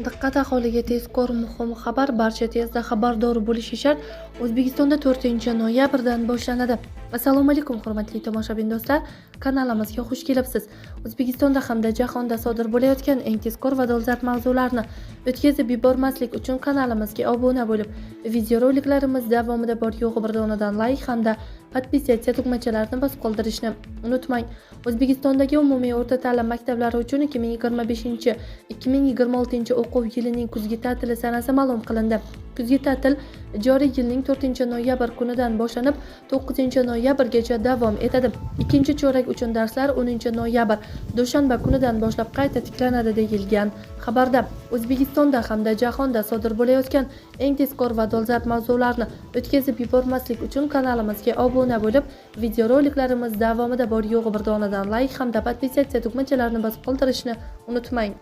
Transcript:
Diqqat aholiga tezkor muhim xabar, barcha tezda xabardor bo'lishi shart. O'zbekistonda 4-noyabrdan boshlanadi. Assalomu alaykum hurmatli tomoshabin do'stlar, kanalimizga xush kelibsiz. O'zbekistonda hamda jahonda sodir bo'layotgan eng tezkor va dolzarb mavzularni o'tkazib yubormaslik uchun kanalimizga obuna bo'lib, videoroliklarimiz davomida bor yo'g'i bir donadan like hamda podpisatsiya tugmachalarini bosib qoldirishni unutmang. O'zbekistondagi umumiy o'rta ta'lim maktablari uchun 2025-2026 o'quv yilining kuzgi ta'tili sanasi ma'lum qilindi. Kuzgi ta'til joriy yilning 4-noyabr kunidan boshlanib 9-noyabrgacha davom etadi. Ikkinchi chorak uchun darslar 10-noyabr dushanba kunidan boshlab qayta tiklanadi deyilgan xabarda. O'zbekistonda hamda jahonda sodir bo'layotgan eng tezkor va dolzarb mavzularni o'tkazib yubormaslik uchun kanalimizga obuna bo'lib, videoroliklarimiz davomida bor yo'g'i bir donadan like hamda podpisatsiya tugmachalarini bosib qoldirishni unutmang.